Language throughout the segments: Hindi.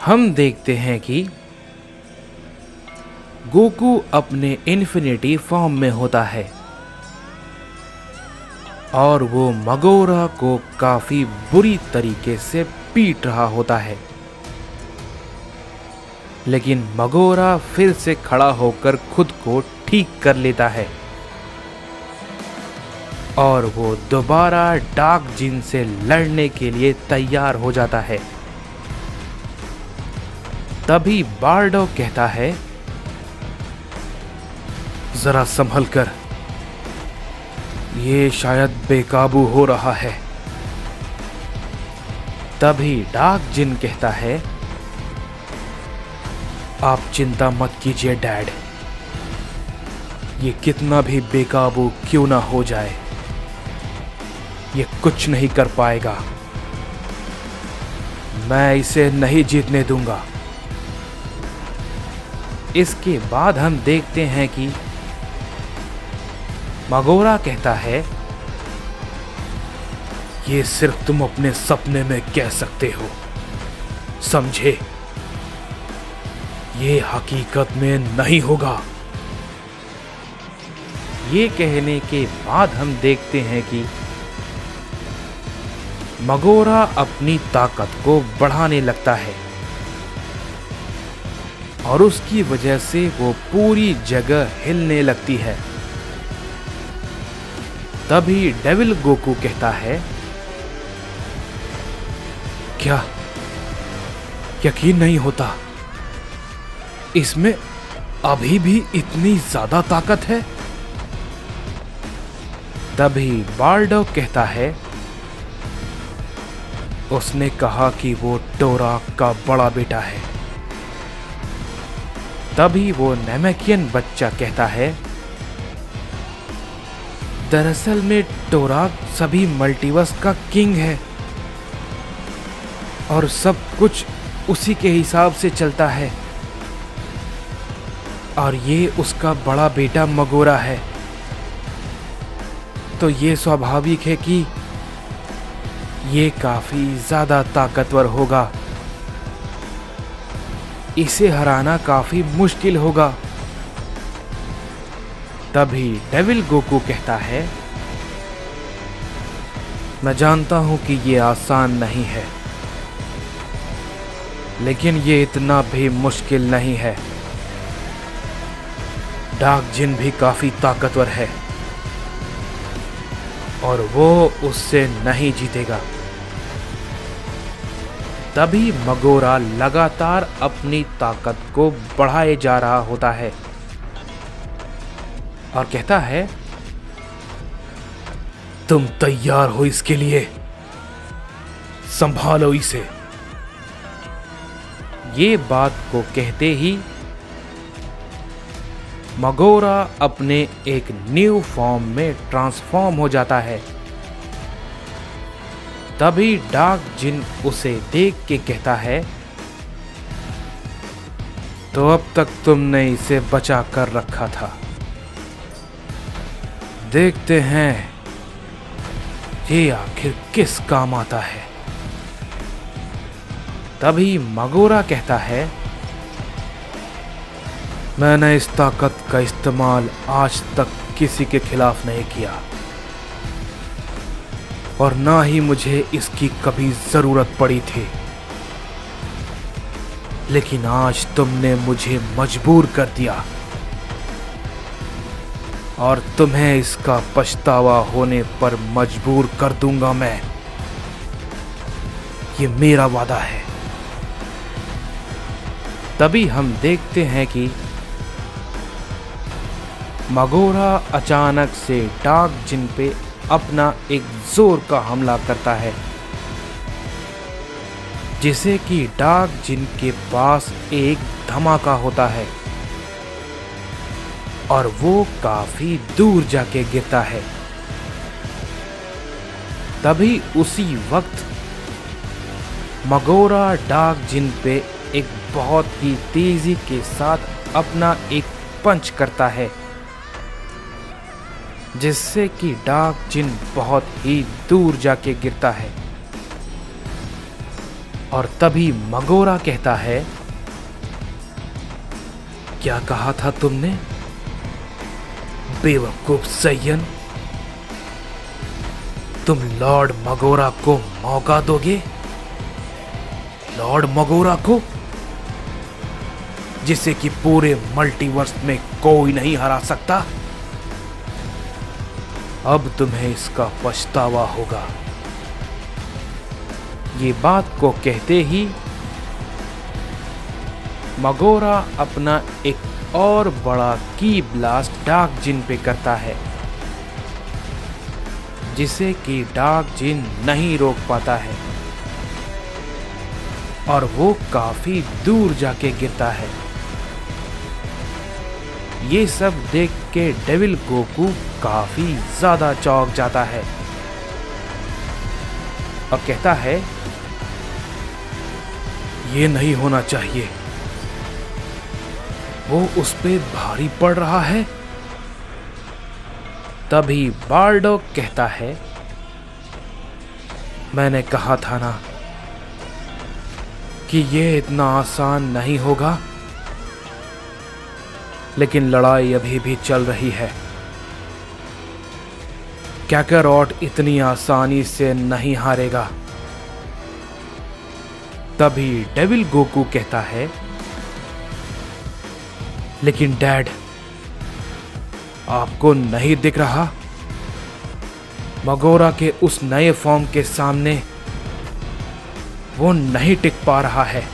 हम देखते हैं कि गोकू अपने इन्फिनिटी फॉर्म में होता है और वो मगोरा को काफी बुरी तरीके से पीट रहा होता है। लेकिन मगोरा फिर से खड़ा होकर खुद को ठीक कर लेता है और वो दोबारा डार्क जिन से लड़ने के लिए तैयार हो जाता है। तभी बार्डो कहता है, जरा संभल कर, ये शायद बेकाबू हो रहा है। तभी डार्क जिन कहता है, आप चिंता मत कीजिए डैड, ये कितना भी बेकाबू क्यों ना हो जाए, ये कुछ नहीं कर पाएगा, मैं इसे नहीं जीतने दूंगा। इसके बाद हम देखते हैं कि मगोरा कहता है, ये सिर्फ तुम अपने सपने में कह सकते हो, समझे, ये हकीकत में नहीं होगा। ये कहने के बाद हम देखते हैं कि मगोरा अपनी ताकत को बढ़ाने लगता है और उसकी वजह से वो पूरी जगह हिलने लगती है। तभी डेविल गोकू कहता है, क्या यकीन नहीं होता, इसमें अभी भी इतनी ज्यादा ताकत है। तभी बार्डो कहता है, उसने कहा कि वो टोराक का बड़ा बेटा है। तभी वो नेमेकियन बच्चा कहता है, दरअसल में टोराक सभी मल्टीवर्स का किंग है और सब कुछ उसी के हिसाब से चलता है और ये उसका बड़ा बेटा मगोरा है, तो ये स्वाभाविक है कि ये काफी ज्यादा ताकतवर होगा, इसे हराना काफी मुश्किल होगा। तभी डेविल गोकू कहता है, मैं जानता हूं कि ये आसान नहीं है, लेकिन ये इतना भी मुश्किल नहीं है। डार्क जिन भी काफी ताकतवर है और वो उससे नहीं जीतेगा। तभी मगोरा लगातार अपनी ताकत को बढ़ाए जा रहा होता है और कहता है, तुम तैयार हो इसके लिए, संभालो इसे। ये बात को कहते ही मगोरा अपने एक न्यू फॉर्म में ट्रांसफॉर्म हो जाता है। तभी डार्क जिन उसे देख के कहता है, तो अब तक तुमने इसे बचा कर रखा था, देखते हैं ये आखिर किस काम आता है। तभी मगोरा कहता है, मैंने इस ताकत का इस्तेमाल आज तक किसी के खिलाफ नहीं किया और ना ही मुझे इसकी कभी जरूरत पड़ी थी, लेकिन आज तुमने मुझे मजबूर कर दिया और तुम्हें इसका पछतावा होने पर मजबूर कर दूंगा मैं, ये मेरा वादा है। तभी हम देखते हैं कि मगोरा अचानक से डार्क जिन पे अपना एक जोर का हमला करता है, जिसे कि डार्क जिन के पास एक धमाका होता है और वो काफी दूर जाके गिरता है। तभी उसी वक्त मगोरा डार्क जिन पे एक बहुत ही तेजी के साथ अपना एक पंच करता है, जिससे कि डार्क जिन बहुत ही दूर जाके गिरता है। और तभी मगोरा कहता है, क्या कहा था तुमने बेवकूफ सय्यन? तुम लॉर्ड मगोरा को मौका दोगे? लॉर्ड मगोरा को, जिसे कि पूरे मल्टीवर्स में कोई नहीं हरा सकता? अब तुम्हें इसका पछतावा होगा। ये बात को कहते ही मगोरा अपना एक और बड़ा की ब्लास्ट डार्क जिन पे करता है, जिसे कि डार्क जिन नहीं रोक पाता है और वो काफी दूर जाके गिरता है। ये सब देख के डेविल गोकू काफी ज्यादा चौंक जाता है और कहता है, ये नहीं होना चाहिए। वो उस पे भारी पड़ रहा है। तभी बार्डोक कहता है, मैंने कहा था ना कि ये इतना आसान नहीं होगा। लेकिन लड़ाई अभी भी चल रही है। कैकारॉट इतनी आसानी से नहीं हारेगा। तभी डेविल गोकू कहता है, लेकिन डैड, आपको नहीं दिख रहा? मगोरा के उस नए फॉर्म के सामने वो नहीं टिक पा रहा है।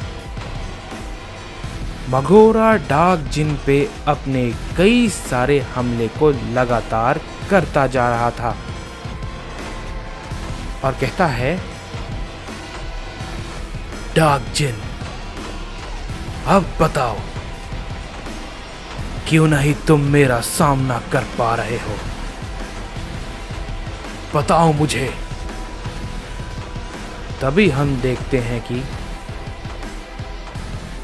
मगोरा डार्क जिन पे अपने कई सारे हमले को लगातार करता जा रहा था और कहता है, डार्क जिन, अब बताओ, क्यों नहीं तुम मेरा सामना कर पा रहे हो? बताओ मुझे। तभी हम देखते हैं कि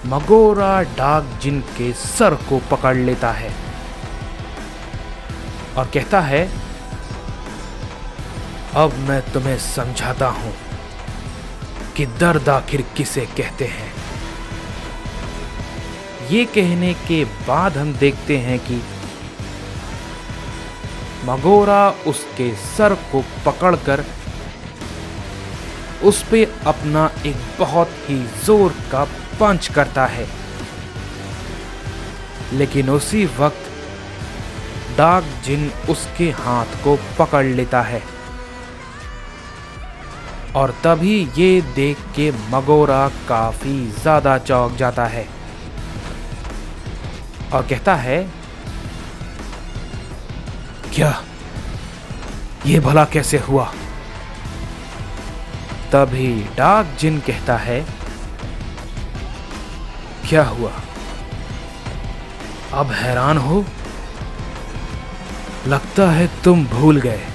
मगोरा डार्क जिन के सर को पकड़ लेता है और कहता है, अब मैं तुम्हें समझाता हूं कि दर्द आखिर किसे कहते हैं। ये कहने के बाद हम देखते हैं कि मगोरा उसके सर को पकड़कर उस पे अपना एक बहुत ही जोर का पंच करता है। लेकिन उसी वक्त डार्क जिन उसके हाथ को पकड़ लेता है और तभी ये देख के मगोरा काफी ज्यादा चौंक जाता है और कहता है, क्या ये भला कैसे हुआ? तभी डार्क जिन कहता है, क्या हुआ? अब हैरान हो? लगता है तुम भूल गए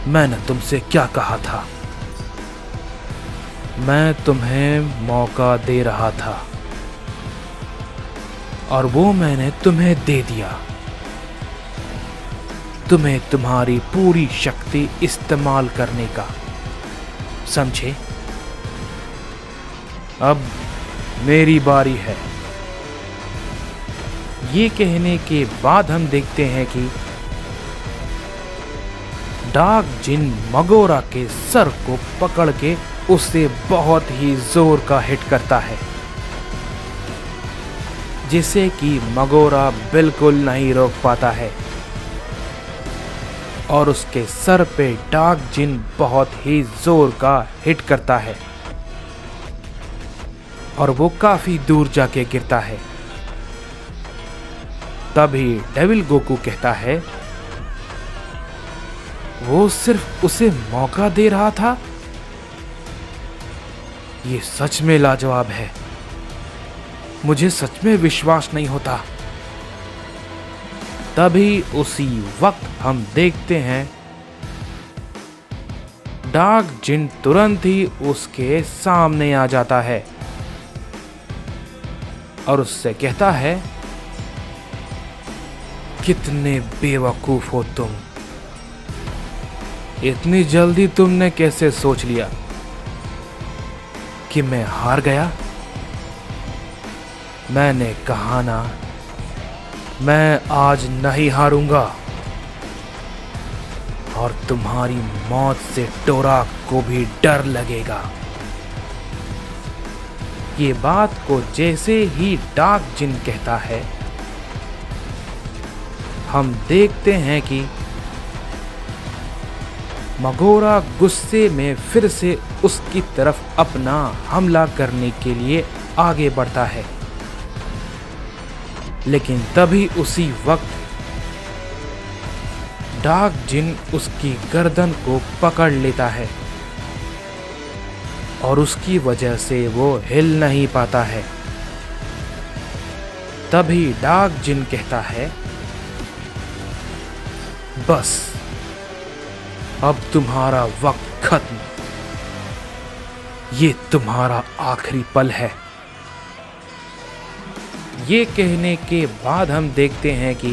मैंने तुमसे क्या कहा था। मैं तुम्हें मौका दे रहा था और वो मैंने तुम्हें दे दिया। तुम्हें तुम्हारी पूरी शक्ति इस्तेमाल करने का, समझे? अब मेरी बारी है। ये कहने के बाद हम देखते हैं कि डार्क जिन मगोरा के सर को पकड़ के उसे बहुत ही जोर का हिट करता है, जिसे कि मगोरा बिल्कुल नहीं रोक पाता है और उसके सर पे डार्क जिन बहुत ही जोर का हिट करता है और वो काफी दूर जाके गिरता है। तभी डेविल गोकू कहता है, वो सिर्फ उसे मौका दे रहा था। ये सच में लाजवाब है। मुझे सच में विश्वास नहीं होता। तभी उसी वक्त हम देखते हैं डार्क जिन तुरंत ही उसके सामने आ जाता है और उससे कहता है, कितने बेवकूफ हो तुम। इतनी जल्दी तुमने कैसे सोच लिया कि मैं हार गया? मैंने कहा ना, मैं आज नहीं हारूंगा और तुम्हारी मौत से डोराक को भी डर लगेगा। ये बात को जैसे ही डार्क जिन कहता है, हम देखते हैं कि मगोरा गुस्से में फिर से उसकी तरफ अपना हमला करने के लिए आगे बढ़ता है। लेकिन तभी उसी वक्त डार्क जिन उसकी गर्दन को पकड़ लेता है और उसकी वजह से वो हिल नहीं पाता है। तभी डार्क जिन कहता है, बस अब तुम्हारा वक्त खत्म, ये तुम्हारा आखिरी पल है। ये कहने के बाद हम देखते हैं कि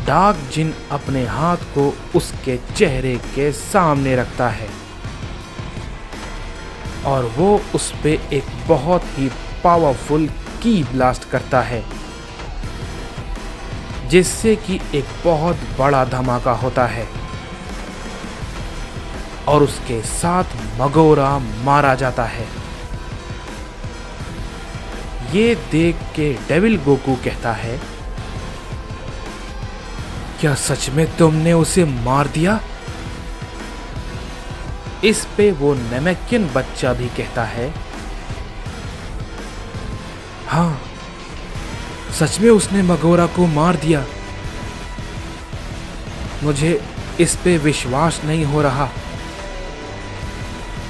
डार्क जिन अपने हाथ को उसके चेहरे के सामने रखता है और वो उस पे एक बहुत ही पावरफुल की ब्लास्ट करता है, जिससे कि एक बहुत बड़ा धमाका होता है और उसके साथ मगोरा मारा जाता है। ये देख के डेविल गोकू कहता है, क्या सच में तुमने उसे मार दिया? इस पे वो नेमेकियन बच्चा भी कहता है, हाँ, सच में उसने मगोरा को मार दिया। मुझे इस पे विश्वास नहीं हो रहा,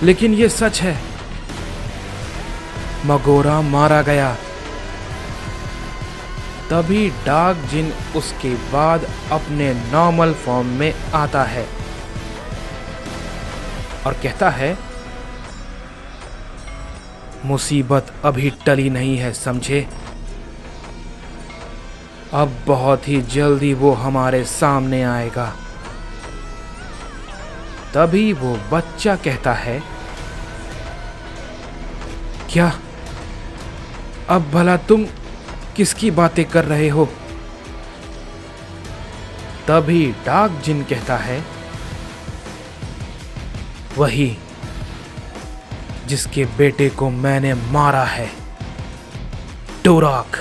लेकिन ये सच है, मगोरा मारा गया। तभी डार्क जिन उसके बाद अपने नॉर्मल फॉर्म में आता है और कहता है, मुसीबत अभी टली नहीं है, समझे? अब बहुत ही जल्दी वो हमारे सामने आएगा। तभी वो बच्चा कहता है, क्या? अब भला तुम किसकी बातें कर रहे हो? तभी डार्क जिन कहता है, वही जिसके बेटे को मैंने मारा है, डोराक।